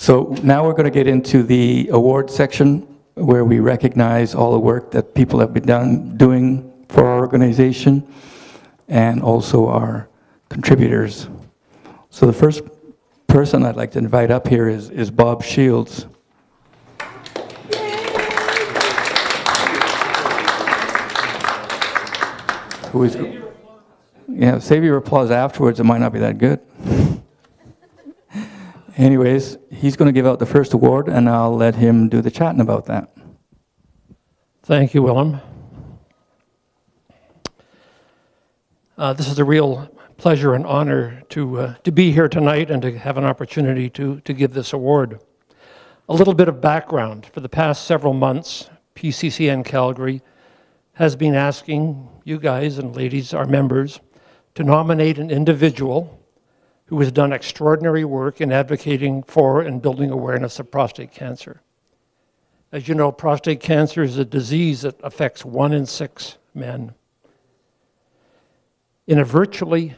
So now we're going to get into the award section where we recognize all the work that people have been doing for our organization and also our contributors. So the first person I'd like to invite up here is Bob Shields. Who is, yeah, save your applause afterwards, it might not be that good. Anyways, he's going to give out the first award, and I'll let him do the chatting about that. Thank you, Willem. This is a real pleasure and honor to be here tonight and to have an opportunity to give this award. A little bit of background. For the past several months, PCCN Calgary has been asking you guys and ladies, our members, to nominate an individual who has done extraordinary work in advocating for and building awareness of prostate cancer. As you know, prostate cancer is a disease that affects 1 in 6 men. In a virtually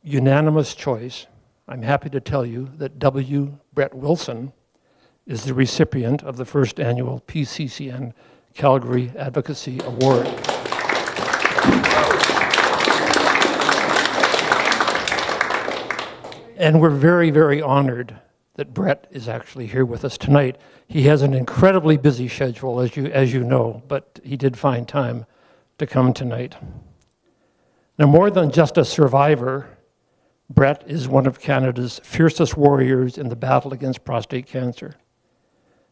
unanimous choice, I'm happy to tell you that W. Brett Wilson is the recipient of the first annual PCCN Calgary Advocacy Award. And we're very, very honored that Brett is actually here with us tonight. He has an incredibly busy schedule, as you know, but he did find time to come tonight. Now, more than just a survivor, Brett is one of Canada's fiercest warriors in the battle against prostate cancer.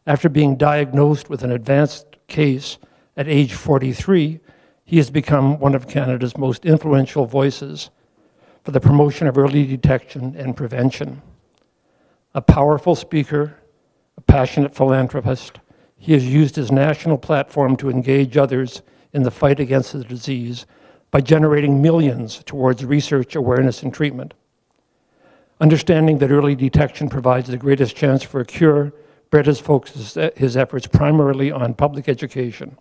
After being diagnosed with an advanced case at age 43, he has become one of Canada's most influential voices for the promotion of early detection and prevention. A powerful speaker, a passionate philanthropist, he has used his national platform to engage others in the fight against the disease by generating millions towards research, awareness, and treatment. Understanding that early detection provides the greatest chance for a cure, Brett has focused his efforts primarily on public education.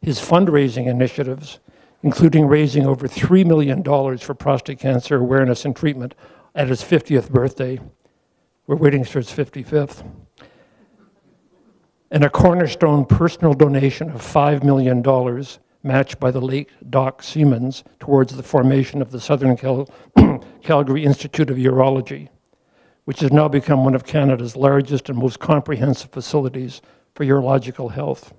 His fundraising initiatives, including raising over $3 million for prostate cancer awareness and treatment at his 50th birthday. We're waiting for his 55th. And a cornerstone personal donation of $5 million matched by the late Doc Siemens towards the formation of the Southern Calgary Institute of Urology, which has now become one of Canada's largest and most comprehensive facilities for urological health.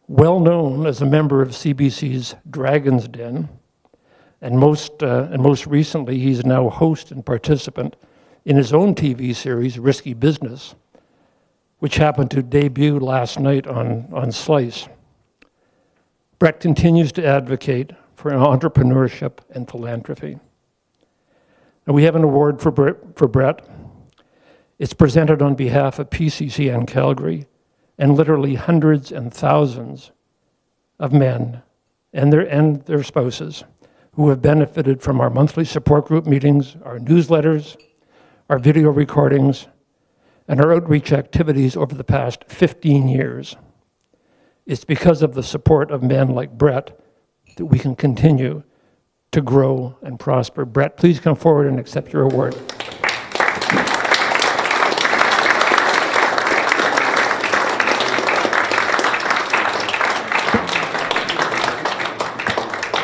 Well known as a member of CBC's Dragon's Den, and most recently, he's now a host and participant in his own TV series, Risky Business, which happened to debut last night on Slice. Brett continues to advocate for entrepreneurship and philanthropy. And we have an award for Brett. It's presented on behalf of PCCN Calgary and literally hundreds and thousands of men and their spouses who have benefited from our monthly support group meetings, our newsletters, our video recordings, and our outreach activities over the past 15 years. It's because of the support of men like Brett that we can continue to grow and prosper. Brett, please come forward and accept your award.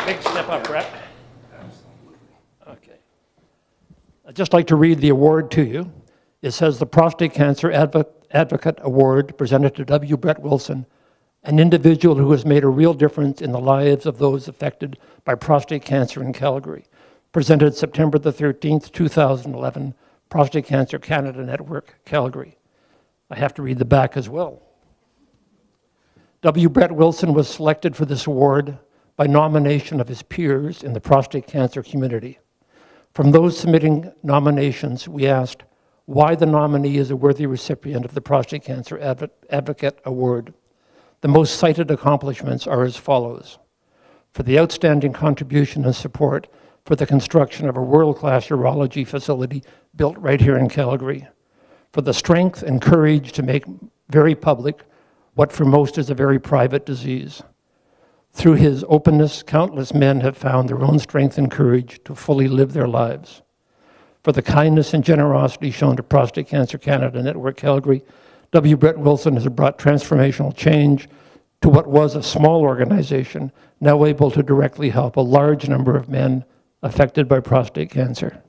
Big step up, Brett. Okay. I'd just like to read the award to you. It says the Prostate Cancer Advocate Award presented to W. Brett Wilson, an individual who has made a real difference in the lives of those affected by prostate cancer in Calgary. Presented September the 13th, 2011, Prostate Cancer Canada Network, Calgary. I have to read the back as well. W. Brett Wilson was selected for this award by nomination of his peers in the prostate cancer community. From those submitting nominations, we asked why the nominee is a worthy recipient of the Prostate Cancer Advocate Award. The most cited accomplishments are as follows. For the outstanding contribution and support for the construction of a world-class urology facility built right here in Calgary. For the strength and courage to make very public what for most is a very private disease. Through his openness, countless men have found their own strength and courage to fully live their lives. for the kindness and generosity shown to Prostate Cancer Canada Network Calgary. W. Brett Wilson has brought transformational change to what was a small organization, now able to directly help a large number of men affected by prostate cancer.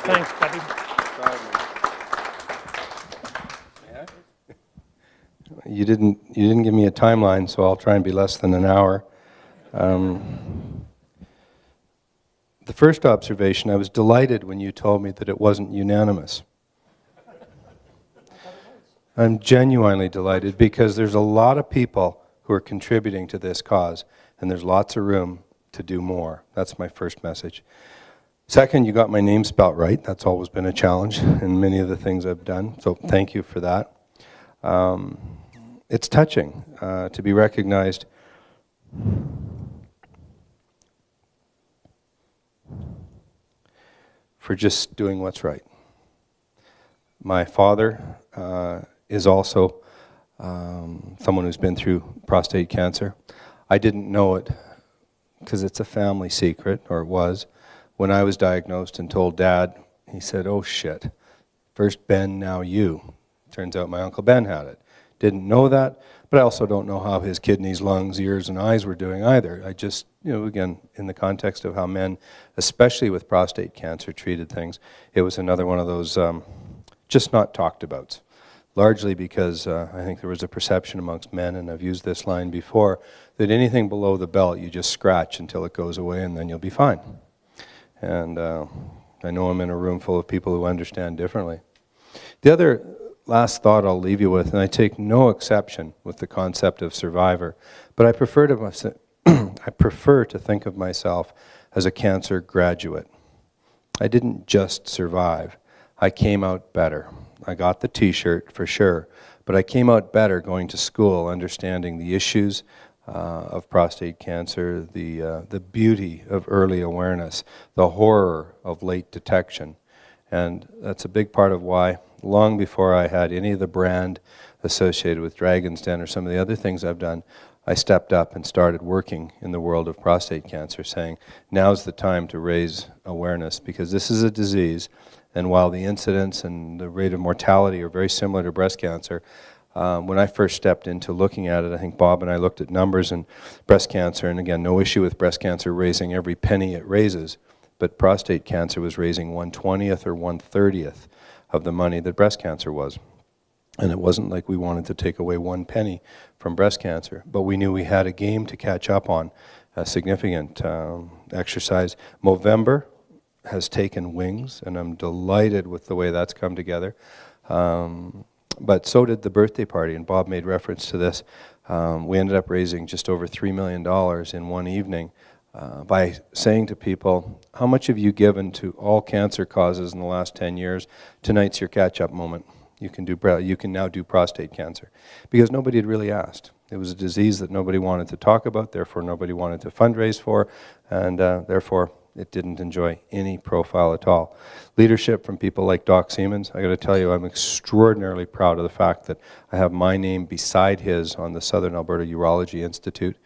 Thanks, buddy. You didn't give me a timeline, so I'll try and be less than an hour. The first observation, I was delighted when you told me that it wasn't unanimous. I'm genuinely delighted because there's a lot of people who are contributing to this cause, and there's lots of room to do more. That's my first message. Second, you got my name spelt right. That's always been a challenge in many of the things I've done, so thank you for that. It's touching to be recognized for just doing what's right. My father is also someone who's been through prostate cancer. I didn't know it because it's a family secret, or it was. When I was diagnosed and told Dad, he said, "Oh shit, first Ben, now you." Turns out my Uncle Ben had it. Didn't know that, but I also don't know how his kidneys, lungs, ears, and eyes were doing either. I just, again, in the context of how men, especially with prostate cancer, treated things, it was another one of those just not talked about. Largely because I think there was a perception amongst men, and I've used this line before, that anything below the belt you just scratch until it goes away and then you'll be fine. And I know I'm in a room full of people who understand differently. The other last thought I'll leave you with, and I take no exception with the concept of survivor, but I prefer to think of myself as a cancer graduate. I didn't just survive. I came out better. I got the t-shirt for sure, but I came out better going to school, understanding the issues of prostate cancer, the beauty of early awareness, the horror of late detection. And that's a big part of why, long before I had any of the brand associated with Dragon's Den or some of the other things I've done, I stepped up and started working in the world of prostate cancer, saying, now's the time to raise awareness, because this is a disease, and while the incidence and the rate of mortality are very similar to breast cancer, when I first stepped into looking at it, I think Bob and I looked at numbers and breast cancer, and again, no issue with breast cancer raising every penny it raises, but prostate cancer was raising 1/20th or 1/30th of the money that breast cancer was. And it wasn't like we wanted to take away 1 penny from breast cancer, but we knew we had a game to catch up on, a significant exercise. Movember has taken wings, and I'm delighted with the way that's come together. But so did the birthday party, and Bob made reference to this. We ended up raising just over $3 million in one evening by saying to people, how much have you given to all cancer causes in the last 10 years? Tonight's your catch-up moment. You can now do prostate cancer. Because nobody had really asked. It was a disease that nobody wanted to talk about, therefore nobody wanted to fundraise for, and therefore it didn't enjoy any profile at all. Leadership from people like Doc Siemens. I got to tell you, I'm extraordinarily proud of the fact that I have my name beside his on the Southern Alberta Urology Institute.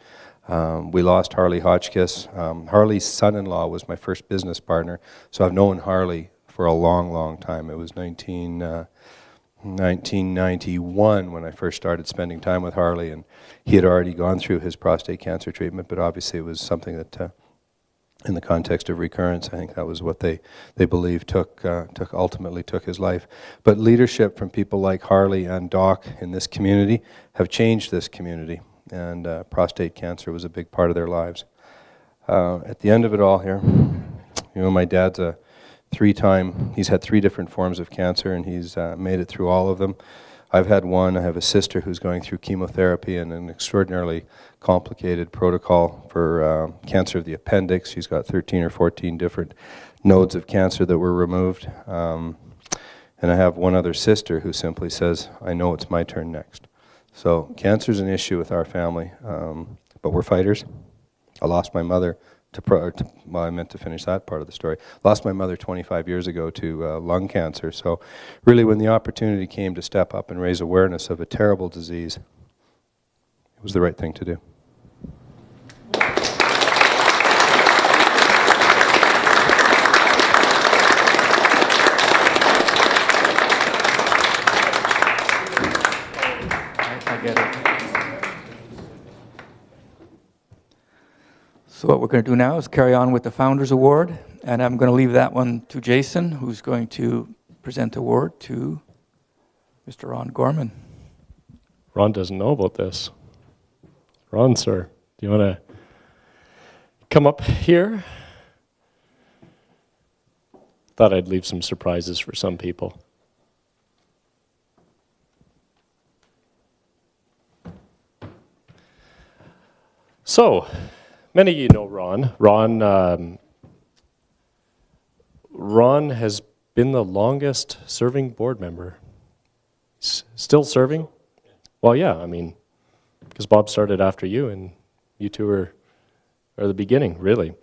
We lost Harley Hotchkiss. Harley's son-in-law was my first business partner, so I've known Harley for a long, long time. It was 1991 when I first started spending time with Harley, and he had already gone through his prostate cancer treatment, but obviously it was something that in the context of recurrence, I think that was what they believed ultimately took his life. But leadership from people like Harley and Doc in this community have changed this community, and prostate cancer was a big part of their lives. At the end of it all here, my dad's he's had 3 different forms of cancer, and he's made it through all of them. I've had one. I have a sister who's going through chemotherapy and an extraordinarily complicated protocol for cancer of the appendix. She's got 13 or 14 different nodes of cancer that were removed. And I have one other sister who simply says, I know it's my turn next. So cancer's an issue with our family, but we're fighters. I lost my mother well, I meant to finish that part of the story. Lost my mother 25 years ago to lung cancer. So really when the opportunity came to step up and raise awareness of a terrible disease, it was the right thing to do. So what we're going to do now is carry on with the Founders Award, and I'm going to leave that one to Jason, who's going to present the award to Mr. Ron Gorman. Ron doesn't know about this. Ron, sir, do you want to come up here? Thought I'd leave some surprises for some people. So, many of you know Ron. Ron has been the longest serving board member. Still serving? Well, yeah, I mean, because Bob started after you, and you two are the beginning, really.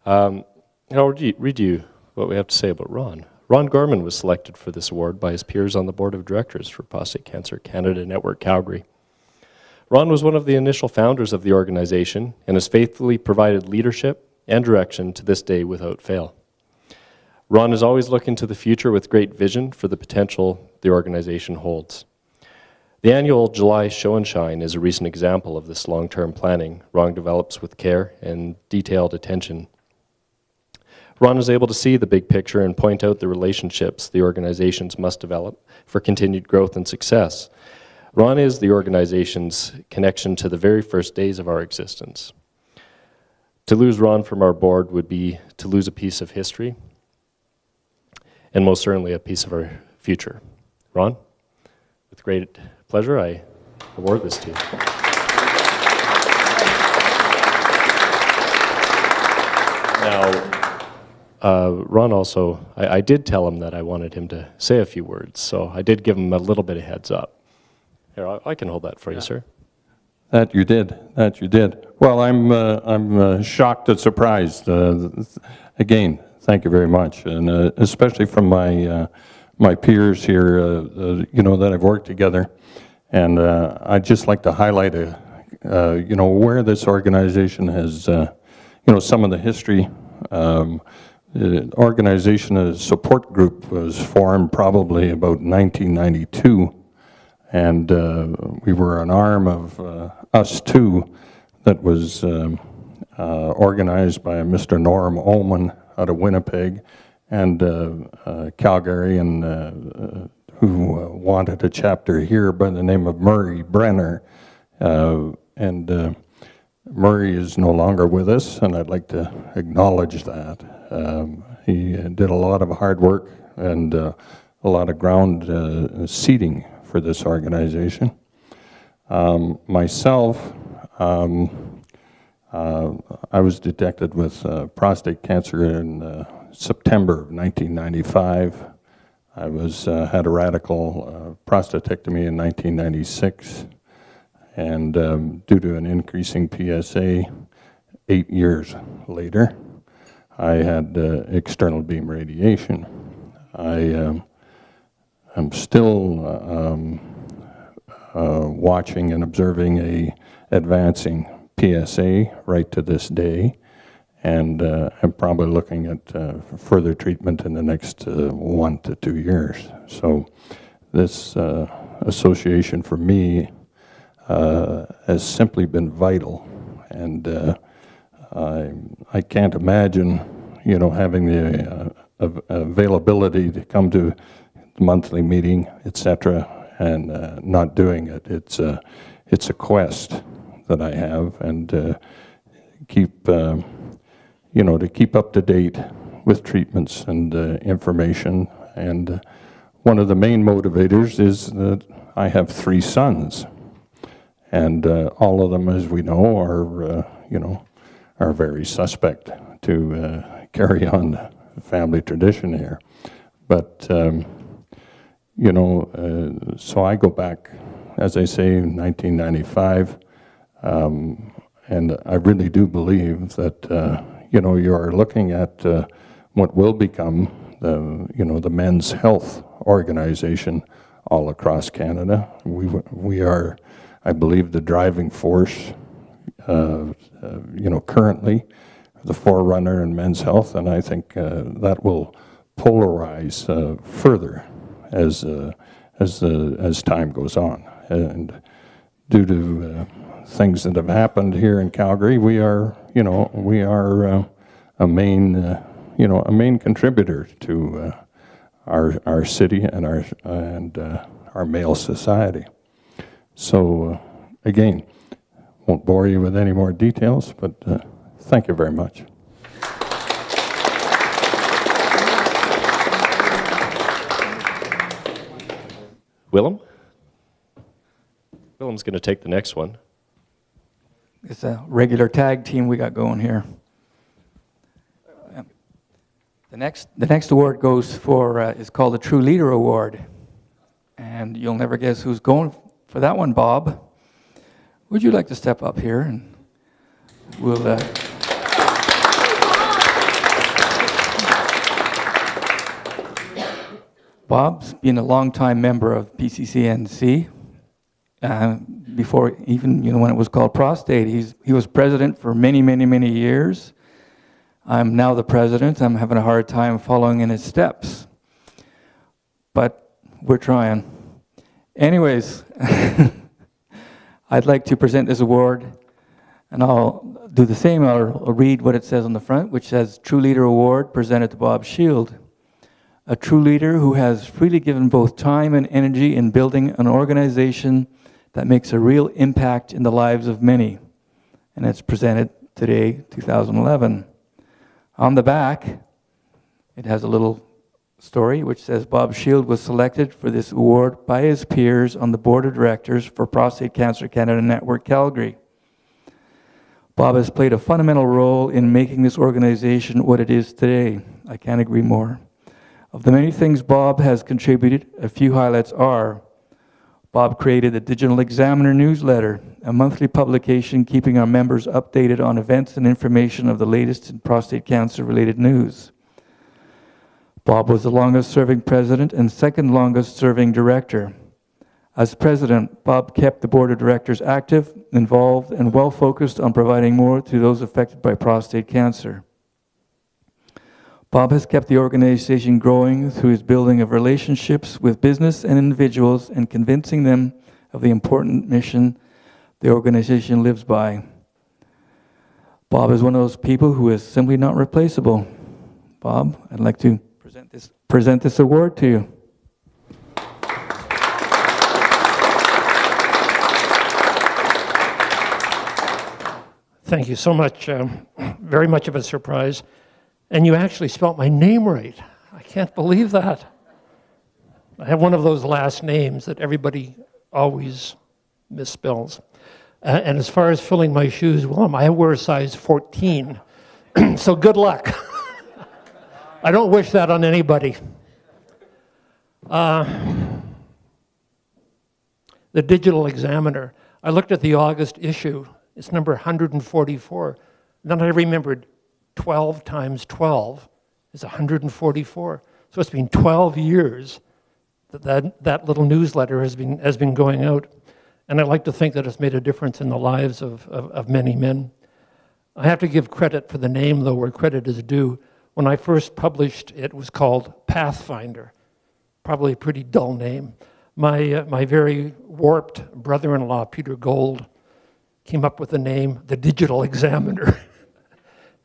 I'll read you what we have to say about Ron. Ron Gorman was selected for this award by his peers on the board of directors for Prostate Cancer Canada Network, Calgary. Ron was one of the initial founders of the organization and has faithfully provided leadership and direction to this day without fail. Ron is always looking to the future with great vision for the potential the organization holds. The annual July Show and Shine is a recent example of this long-term planning Ron develops with care and detailed attention. Ron is able to see the big picture and point out the relationships the organizations must develop for continued growth and success. Ron is the organization's connection to the very first days of our existence. To lose Ron from our board would be to lose a piece of history, and most certainly a piece of our future. Ron, with great pleasure, I award this to you. Now, Ron also, I did tell him that I wanted him to say a few words, so I did give him a little bit of heads up. Here, I can hold that for you, sir. That you did. That you did. Well, I'm shocked and surprised. Again, thank you very much, and especially from my peers here, that I've worked together. And I'd just like to highlight, where this organization has, some of the history. The organization, a support group, was formed probably about 1992. And we were an arm of Us Too that was organized by Mr. Norm Ullman out of Winnipeg and Calgary, and who wanted a chapter here by the name of Murray Brenner. And Murray is no longer with us, and I'd like to acknowledge that. He did a lot of hard work and a lot of ground seeding for this organization. Myself, I was detected with prostate cancer in September of 1995. I had a radical prostatectomy in 1996, and due to an increasing PSA, 8 years later, I had external beam radiation. I'm still watching and observing a advancing PSA right to this day, and I'm probably looking at further treatment in the next 1 to 2 years. So this association for me has simply been vital, and I can't imagine, having the availability to come to the monthly meeting, etc., and not doing it. It's a quest that I have, and to keep up to date with treatments and information. And one of the main motivators is that I have 3 sons, and all of them, as we know, are very suspect to carry on the family tradition here. But so I go back, as I say, in 1995, and I really do believe that you are looking at what will become the men's health organization all across Canada. We are, I believe, the driving force, currently, the forerunner in men's health, and I think that will polarize further as time goes on. And due to things that have happened here in Calgary, we are, a main contributor to our city and our male society. So again, won't bore you with any more details, but thank you very much. Willem? Willem's going to take the next one. It's a regular tag team we got going here. The next award goes for, is called the True Leader Award. And you'll never guess who's going for that one, Bob. Would you like to step up here and we'll... Bob's been a long-time member of PCCNC. Before even, when it was called Prostate. He was president for many, many, many years. I'm now the president. I'm having a hard time following in his steps. But we're trying. Anyways, I'd like to present this award, and I'll do the same. I'll read what it says on the front, which says, True Leader Award presented to Bob Shiell. A true leader who has freely given both time and energy in building an organization that makes a real impact in the lives of many. And it's presented today, 2011. On the back, it has a little story which says Bob Shiell was selected for this award by his peers on the board of directors for Prostate Cancer Canada Network, Calgary. Bob has played a fundamental role in making this organization what it is today. I can't agree more. Of the many things Bob has contributed, a few highlights are: Bob created the Digital Examiner newsletter, a monthly publication keeping our members updated on events and information of the latest in prostate cancer-related news. Bob was the longest-serving president and second longest-serving director. As president, Bob kept the board of directors active, involved, and well-focused on providing more to those affected by prostate cancer. Bob has kept the organization growing through his building of relationships with business and individuals and convincing them of the important mission the organization lives by. Bob is one of those people who is simply not replaceable. Bob, I'd like to present this award to you. Thank you so much. Very much of a surprise. And you actually spelt my name right. I can't believe that. I have one of those last names that everybody always misspells. And as far as filling my shoes, well, I wear a size 14. So good luck. I don't wish that on anybody. The Digital Examiner. I looked at the August issue. It's number 144. Then I remembered 12 times 12 is 144. So it's been 12 years that little newsletter has been going out. And I like to think that it's made a difference in the lives of many men. I have to give credit for the name, though, where credit is due. When I first published, it was called Pathfinder. Probably a pretty dull name. My very warped brother-in-law, Peter Gold, came up with the name, the Digital Examiner.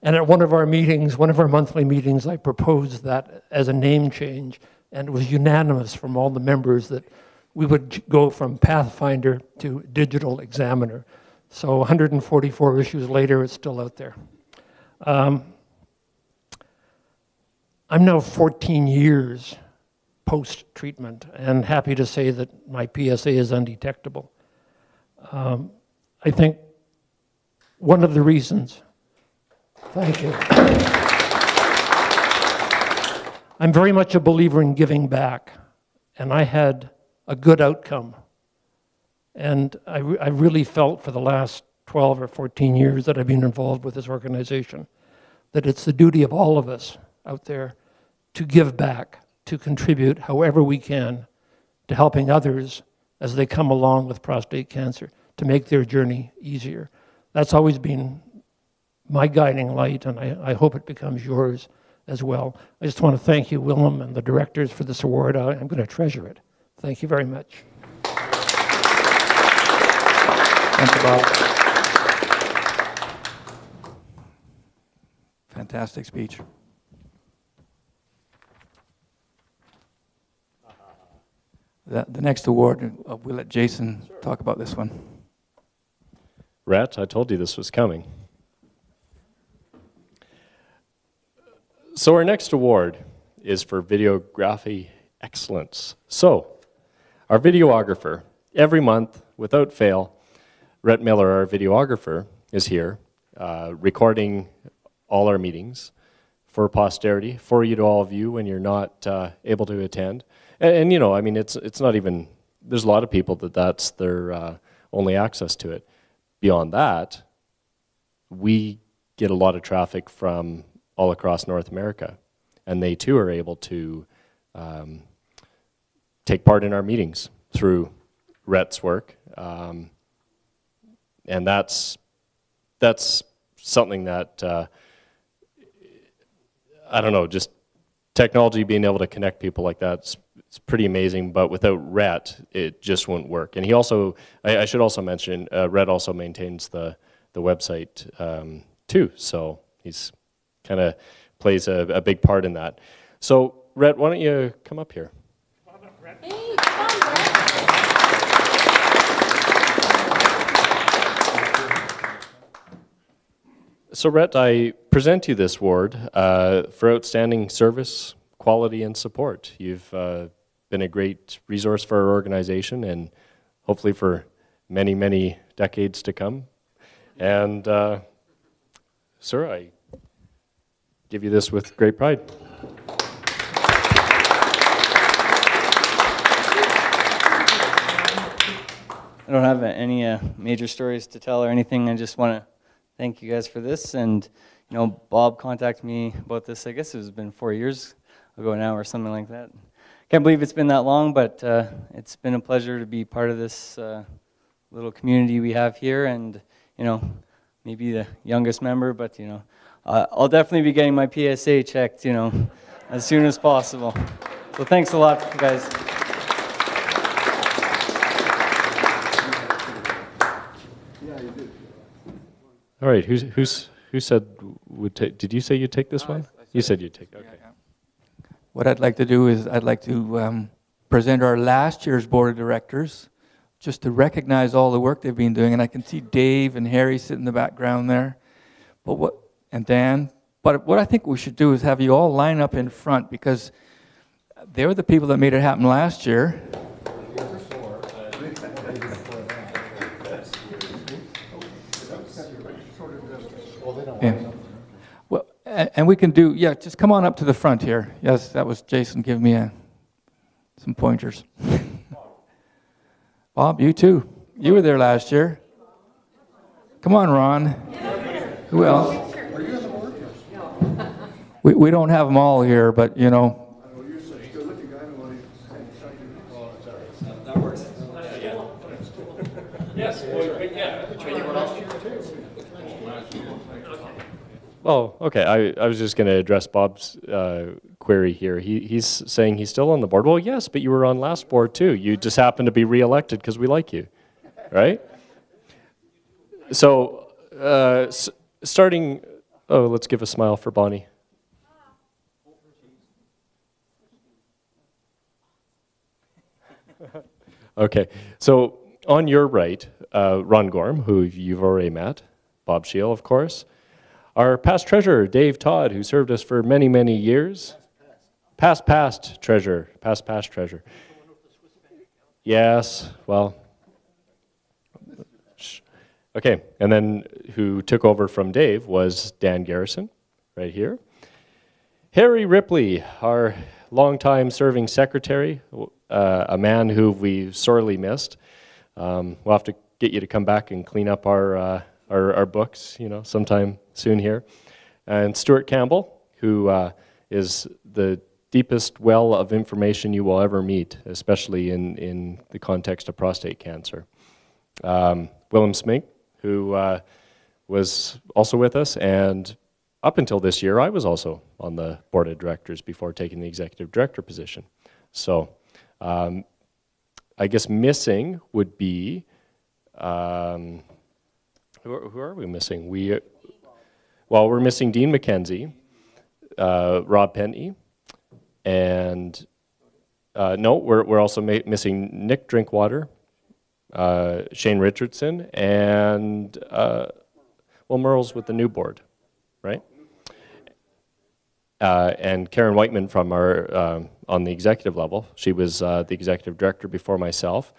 And at one of our meetings, one of our monthly meetings, I proposed that as a name change, and it was unanimous from all the members that we would go from Pathfinder to Digital Examiner. So 144 issues later, it's still out there. I'm now 14 years post-treatment, and happy to say that my PSA is undetectable. I think one of the reasons. Thank you. I'm very much a believer in giving back, and I had a good outcome. And I really felt for the last 12 or 14 years that I've been involved with this organization that it's the duty of all of us out there to give back, to contribute however we can to helping others as they come along with prostate cancer to make their journey easier. That's always been my guiding light, and I hope it becomes yours as well. I just want to thank you, Willem, and the directors for this award. I'm going to treasure it. Thank you very much. Thank you, Bob. fantastic speech. The next award, we'll let Jason talk about this one. Rhett, I told you this was coming. So our next award is for videography excellence. So our videographer, every month, without fail, Rhett Miller, our videographer, is here recording all our meetings for posterity, for you to all view when you're not able to attend. And you know, I mean, it's not even, there's a lot of people that's their only access to it. Beyond that, we get a lot of traffic from all across North America, and they too are able to take part in our meetings through Rhett's work, and that's something that I don't know, just technology being able to connect people like that, it's pretty amazing, but without Rhett, it just wouldn't work. And he also, I should also mention, Rhett also maintains the website too, so he's kind of plays a big part in that. So Rhett, why don't you come up here? Hey, come on, Rhett. So Rhett, I present you this award for outstanding service, quality, and support. You've been a great resource for our organization and hopefully for many, many decades to come. And sir, I give you this with great pride. I don't have any major stories to tell or anything. I just want to thank you guys for this. And, you know, Bob contacted me about this, I guess it's been 4 years ago now or something like that. Can't believe it's been that long, but it's been a pleasure to be part of this little community we have here. And, you know, maybe the youngest member, but, you know, I'll definitely be getting my PSA checked, you know, as soon as possible. So thanks a lot, guys. All right, who said would take? Did you say you'd take this one? You said you'd take. Okay. What I'd like to do is I'd like to present our last year's board of directors, just to recognize all the work they've been doing. And I can see Dave and Harry sit in the background there, and Dan. But what I think we should do is have you all line up in front, because they were the people that made it happen last year. Yeah. Well, and we can do, yeah, just come on up to the front here. Yes, that was Jason giving me some pointers. Bob, you too. You were there last year. Come on, Ron. Who else? We don't have them all here, but, you know. That works. Yes, well, okay, I was just going to address Bob's query here. He's saying he's still on the board. Well, yes, but you were on last board too. You just happened to be re-elected because we like you, right? So, starting, oh, let's give a smile for Bonnie. Okay, so on your right, Ron Gorham, who you've already met, Bob Shiell, of course. Our past treasurer, Dave Todd, who served us for many, many years. Past treasurer. Yes, well. Okay, and then who took over from Dave was Dan Garrison, right here. Harry Ripley, our longtime serving secretary, a man who we've sorely missed. We'll have to get you to come back and clean up our books, you know, sometime soon here. And Stuart Campbell, who is the deepest well of information you will ever meet, especially in the context of prostate cancer. Willem Smink, who was also with us, and up until this year, I was also on the board of directors before taking the executive director position. So I guess missing would be, who are we missing? Well, we're missing Dean McKenzie, Rob Penny, and no, we're also missing Nick Drinkwater, Shane Richardson, and well, Merle's with the new board, right? And Karen Whiteman from our on the executive level. She was the executive director before myself,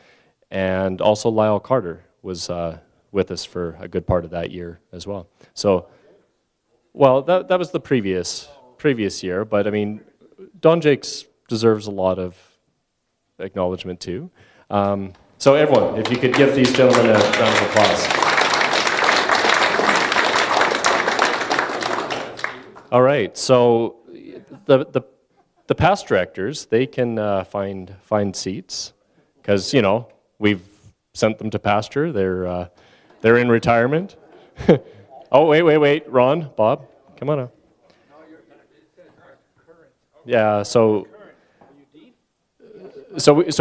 and also Lyle Carter was with us for a good part of that year as well. So, well, that was the previous year, but I mean, Don Jakes deserves a lot of acknowledgement too. So everyone, if you could give these gentlemen a round of applause. All right, so the past directors, they can find seats, because you know we've sent them to pasture. They're in retirement. Oh wait, Ron, Bob, come on up. Yeah, so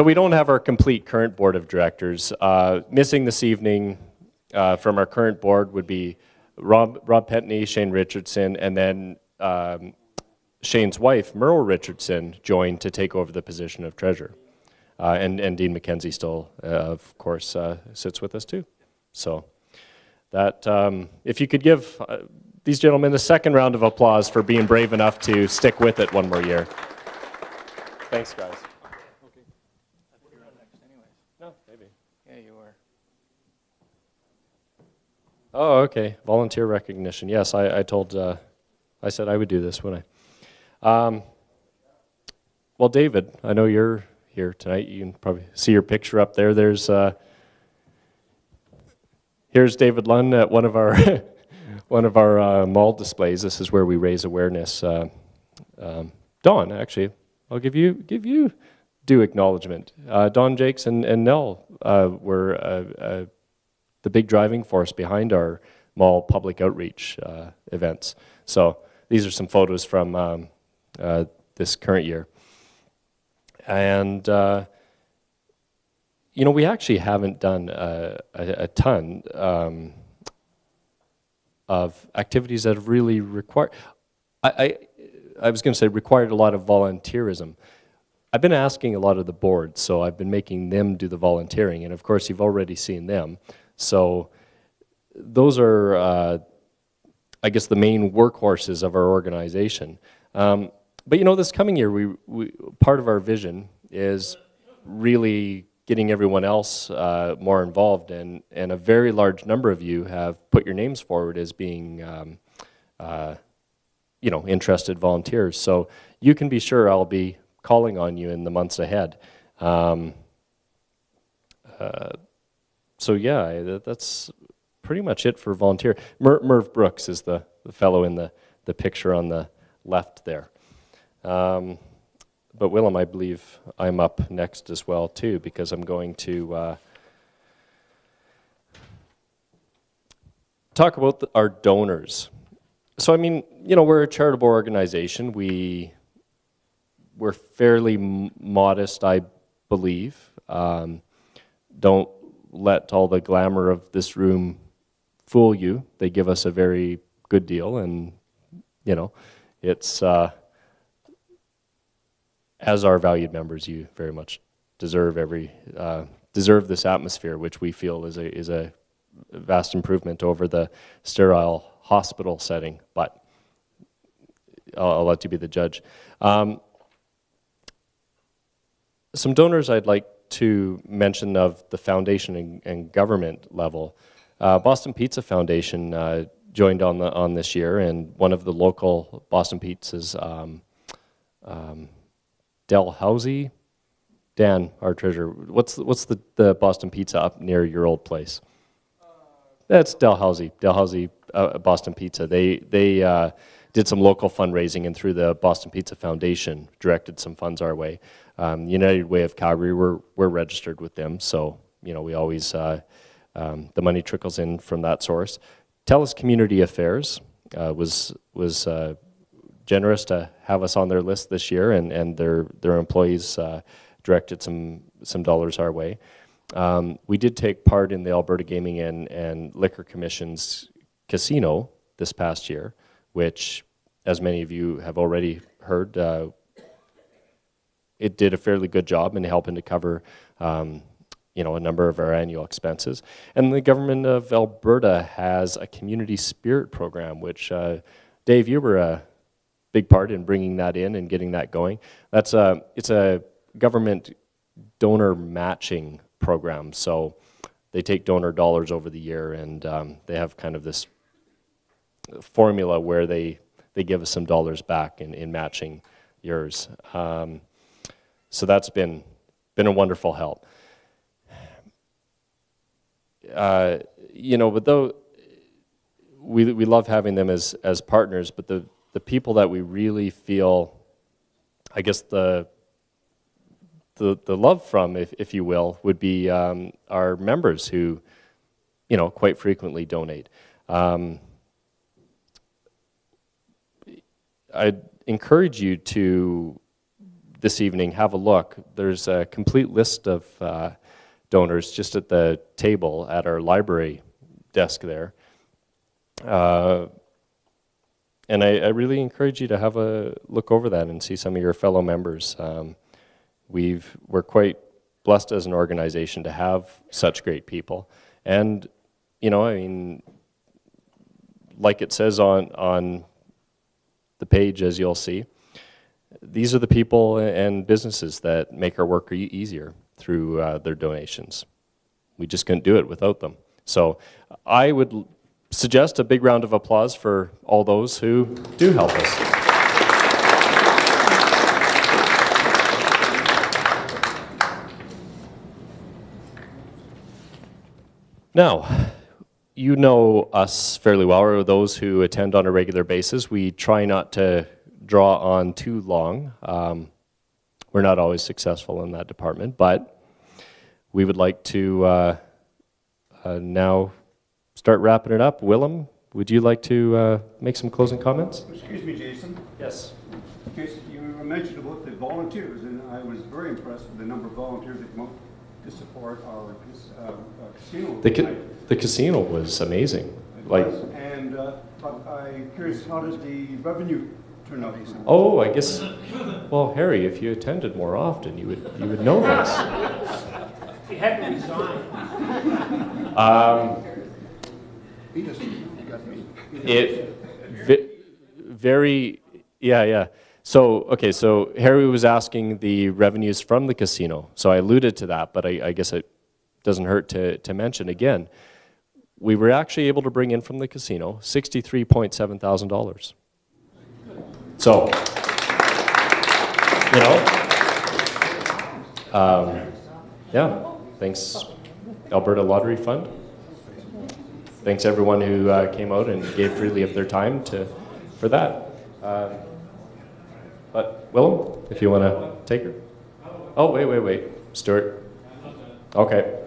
we don't have our complete current board of directors. Missing this evening from our current board would be Rob Petney, Shane Richardson, and then Shane's wife, Merle Richardson, joined to take over the position of treasurer. And Dean McKenzie still, of course, sits with us too. So that, if you could give these gentlemen a second round of applause for being brave enough to stick with it one more year. Thanks, guys. Okay. I think you're on next anyways. No, maybe. Yeah, you are. Oh, okay. Volunteer recognition. Yes, I said I would do this, wouldn't I? Well, David, I know you're here tonight. You can probably see your picture up there. Here's David Lunn at one of our one of our mall displays. This is where we raise awareness. Don, actually, I'll give you due acknowledgement. Don Jakes and Nell were the big driving force behind our mall public outreach events. So these are some photos from this current year. And, you know, we actually haven't done a ton of activities that have really required, I was going to say required a lot of volunteerism. I've been asking a lot of the boards, so I've been making them do the volunteering, and of course you've already seen them. So those are, I guess, the main workhorses of our organization. But you know, this coming year, we part of our vision is really getting everyone else more involved, and a very large number of you have put your names forward as being, you know, interested volunteers. So you can be sure I'll be calling on you in the months ahead. So yeah, that's pretty much it for volunteer. Merv Brooks is the fellow in the picture on the left there. But Willem, I believe I'm up next as well too, because I'm going to talk about our donors. So I mean, you know, we're a charitable organization. We're fairly modest, I believe. Don't let all the glamour of this room fool you. They give us a very good deal, and you know, it's as our valued members, you very much deserve deserve this atmosphere, which we feel is a vast improvement over the sterile hospital setting. But I'll let you be the judge. Some donors I'd like to mention of the foundation and government level. Boston Pizza Foundation joined on this year, and one of the local Boston Pizzas, Dalhousie, Dan, our treasurer. What's the Boston Pizza up near your old place? That's Dalhousie Boston Pizza. They did some local fundraising, and through the Boston Pizza Foundation directed some funds our way. United Way of Calgary, we're registered with them, so you know we always the money trickles in from that source. TELUS Community Affairs was generous to have us on their list this year, and their employees directed some dollars our way. We did take part in the Alberta Gaming and Liquor Commission's casino this past year, which, as many of you have already heard, it did a fairly good job in helping to cover you know, a number of our annual expenses. And the government of Alberta has a community spirit program, which Dave, you were a big part in bringing that in and getting that going. It's a government donor matching program. So they take donor dollars over the year, and they have kind of this formula where they give us some dollars back in matching yours. So that's been a wonderful help. You know, but though we love having them as partners, but the people that we really feel, I guess the love from, if you will, would be our members who, you know, quite frequently donate. I'd encourage you to, this evening, have a look. There's a complete list of donors just at the table at our library desk there. And I really encourage you to have a look over that and see some of your fellow members. We're quite blessed as an organization to have such great people. And, you know, I mean, like it says on the page, as you'll see, these are the people and businesses that make our work easier through their donations. We just couldn't do it without them. So I would suggest a big round of applause for all those who do help us. Now, you know us fairly well, or those who attend on a regular basis. We try not to draw on too long. We're not always successful in that department, but we would like to now start wrapping it up. Willem, would you like to make some closing comments? Excuse me, Jason. Yes. Jason, you mentioned about the volunteers, and I was very impressed with the number of volunteers that come out to support our casino. The casino was amazing. Like, and but I'm curious, how does the revenue turn out? oh, I guess. Well, Harry, if you attended more often, you would know this. He had to resign. He just got me. Very, yeah. So, okay, so Harry was asking the revenues from the casino. So I alluded to that, but I guess it doesn't hurt to mention again. We were actually able to bring in from the casino $63.7 thousand. So, you know, yeah, thanks Alberta Lottery Fund. Thanks everyone who came out and gave freely of their time for that. But Willem, if you want to take her. Oh, wait, Stuart. Okay.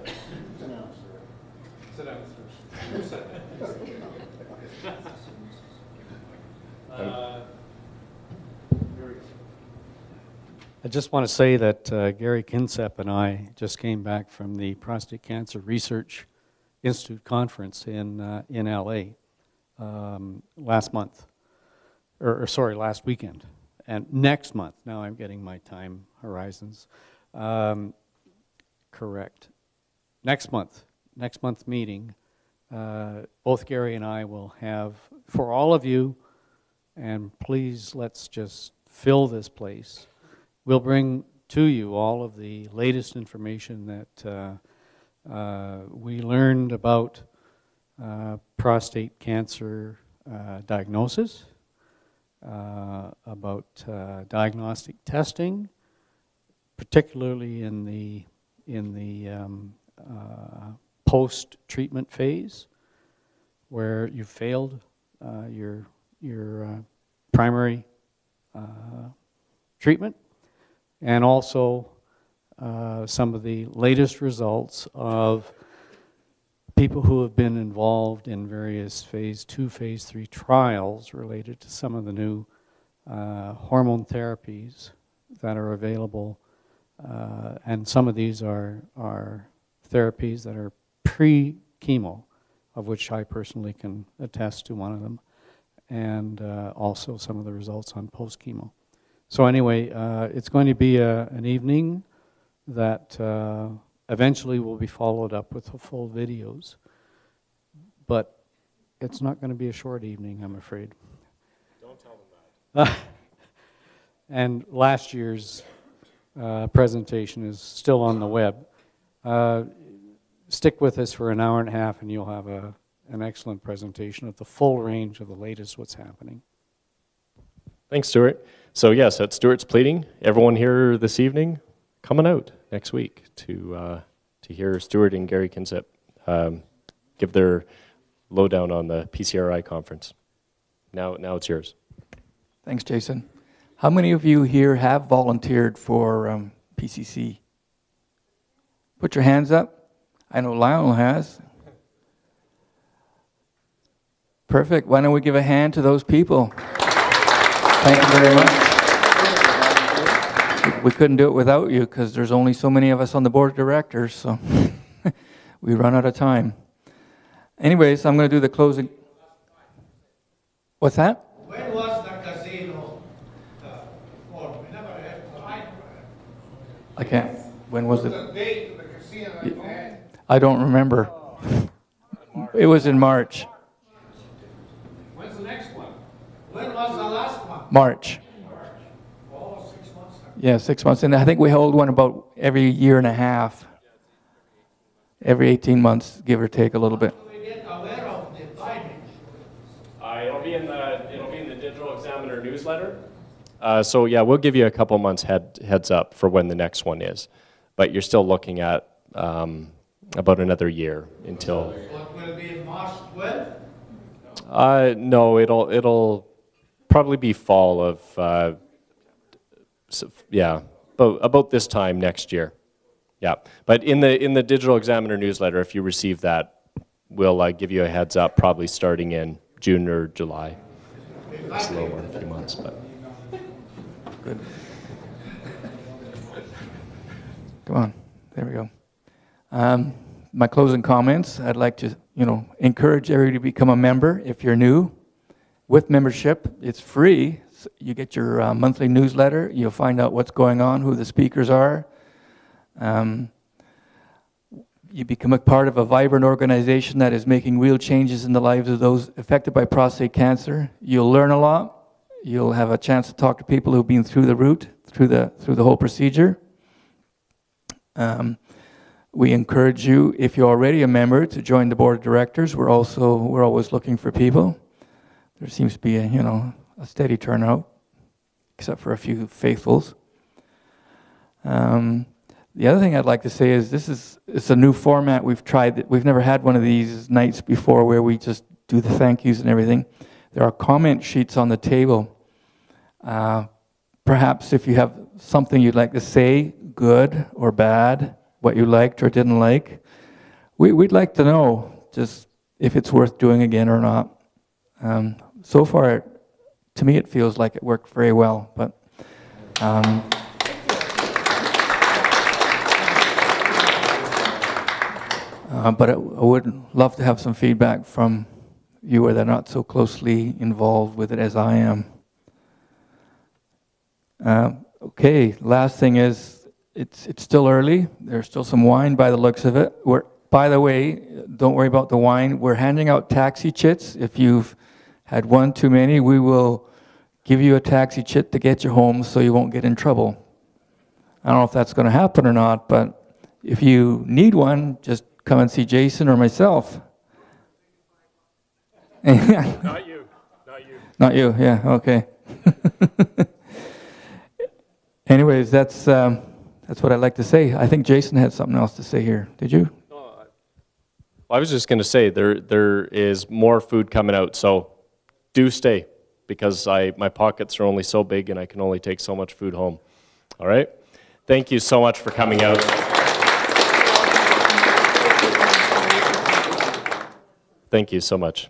I just want to say that Gary Kinsep and I just came back from the Prostate Cancer Research Institute conference in LA last month, sorry, last weekend, and next month. Now I'm getting my time horizons correct. Next month meeting, both Gary and I will have for all of you, and please let's just fill this place. We'll bring to you all of the latest information that we learned about prostate cancer diagnosis, about diagnostic testing, particularly in the post-treatment phase, where you failed your primary treatment, and also some of the latest results of people who have been involved in various phase 2, phase 3 trials related to some of the new hormone therapies that are available. And some of these are therapies that are pre-chemo, of which I personally can attest to one of them. and also some of the results on post-chemo. So anyway, it's going to be an evening that eventually will be followed up with the full videos. But it's not going to be a short evening, I'm afraid. Don't tell them that. And last year's presentation is still on the web. Stick with us for an hour and a half and you'll have an excellent presentation of the full range of the latest what's happening. Thanks, Stuart. So yes, at Stuart's pleading, everyone here this evening coming out next week to hear Stuart and Gary Kinsip give their lowdown on the PCRI conference. Now it's yours. Thanks, Jason. How many of you here have volunteered for PCC? Put your hands up. I know Lionel has. Perfect. Why don't we give a hand to those people? Thank you very much. We couldn't do it without you because there's only so many of us on the board of directors, so we run out of time. Anyways, I'm going to do the closing. What's that? When was the casino formed? We never had time. I can't. When was it? The date of the casino had? I don't remember. It was in March. When's the next one? When was the last one? March. Oh, 6 months. Yeah, 6 months. And I think we hold one about every year and a half. Every 18 months, give or take a little bit. We get aware of the timing. It'll be in the Digital Examiner newsletter. So yeah, we'll give you a couple months heads up for when the next one is, but you're still looking at about another year until. So it will be March 12th? No, it'll probably be fall of about this time next year. Yeah, but in the Digital Examiner newsletter, if you receive that, we'll give you a heads up, probably starting in June or July. It's a little more than a few months, but. Good. Come on, there we go. My closing comments, I'd like to, encourage everybody to become a member if you're new. With membership, it's free. You get your monthly newsletter. You'll find out what's going on, who the speakers are. You become a part of a vibrant organization that is making real changes in the lives of those affected by prostate cancer. You'll learn a lot. You'll have a chance to talk to people who've been through the route, through the whole procedure. We encourage you, if you're already a member, to join the board of directors. We're always looking for people. There seems to be a steady turnout, except for a few faithfuls. The other thing I'd like to say is it's a new format we've tried. We've never had one of these nights before where we just do the thank yous and everything. There are comment sheets on the table. Perhaps if you have something you'd like to say, good or bad, what you liked or didn't like, we'd like to know just if it's worth doing again or not. So far, to me, it feels like it worked very well, but I would love to have some feedback from you that are not so closely involved with it as I am. Okay, last thing is, it's still early. There's still some wine by the looks of it. By the way, don't worry about the wine. We're handing out taxi chits. If you've had one too many, we will give you a taxi chit to get you home so you won't get in trouble. I don't know if that's going to happen or not, but if you need one, just come and see Jason or myself. Not you. Not you, yeah, okay. Anyways, that's what I'd like to say. I think Jason had something else to say here. Did you? No, I was just going to say there is more food coming out, so do stay, because my pockets are only so big and I can only take so much food home. All right? Thank you so much for coming out. Thank you so much.